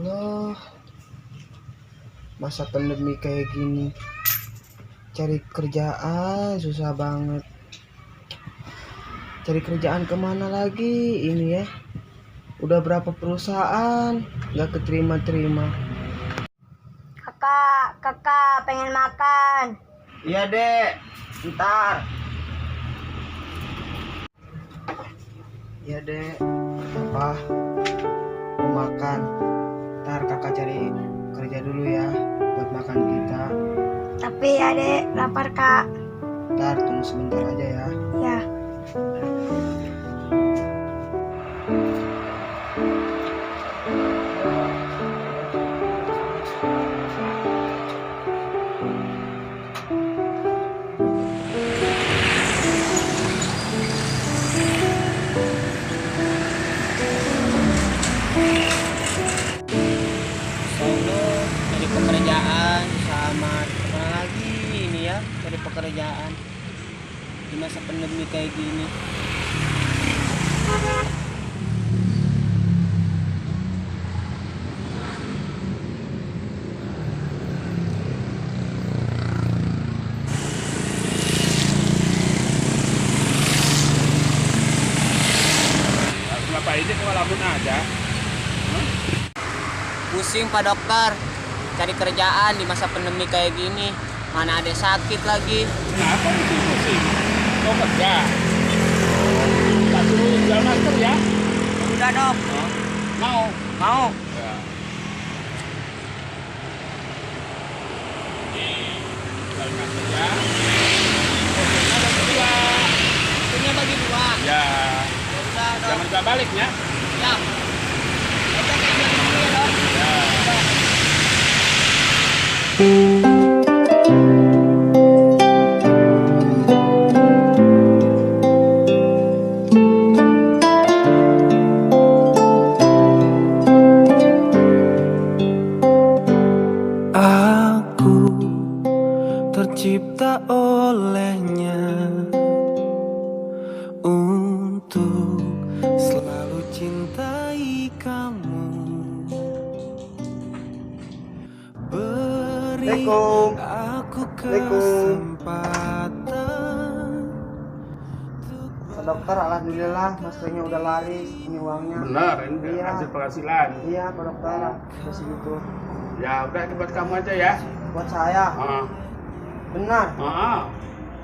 Allah, masa pandemi kayak gini, cari kerjaan susah banget. Cari kerjaan kemana lagi ini ya? Udah berapa perusahaan nggak keterima-terima. Kakak pengen makan. Iya dek, ntar. Iya dek, apa? Mau makan. Ntar kakak cari kerja dulu ya buat makan kita. Tapi ya dek, lapar kak. Ntar tunggu sebentar aja ya. Ya. Cari pekerjaan sama apa lagi ini ya, cari pekerjaan di masa pandemi kayak gini. Ngapain ini kok lamun aja? Pusing Pak Dokter, cari kerjaan di masa pandemi kayak gini. Mana ada sakit lagi. Kenapa pusing? Mau kerja? Tak suruh jual masker ya? Udah dok. Mau? Mau. Ya. Nih, jual masker ya. Fotonya ada kedua. Punya bagi dua. Ya, Udah dok. jangan lupa baliknya. Ya. Oke, kerja dulu ya dok. Ya. Aku tercipta olehnya untuk selalu cintai kamu. Beri Assalamualaikum. aku Assalamualaikum. kesempatan. Pak Dokter, alhamdulillah maskernya udah laris. Ini uangnya. Benar, ini Iya. hasil penghasilan. Iya Pak Dokter, udah segitu. Ya udah ini buat kamu aja ya. Buat saya. Ah, Benar. ah,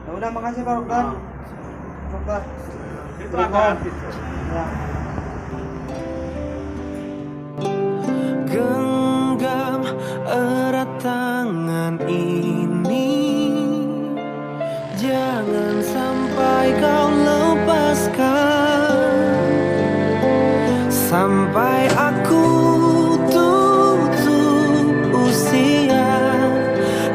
Ya udah, makasih Pak Dokter. ah. Dokter. Itu ada gitu. Ya. Genggam erat tangan ini, jangan sampai kau lepaskan, sampai aku tutup usia.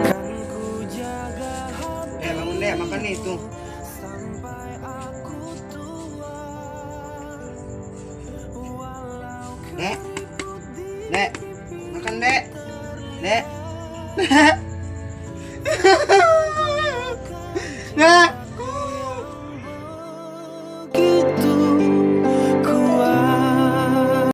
Kan ku jaga hati Bangun deh, makan nih tuh. sampai aku tua. Walau Dek. Dek. Makan, Dek. Dek.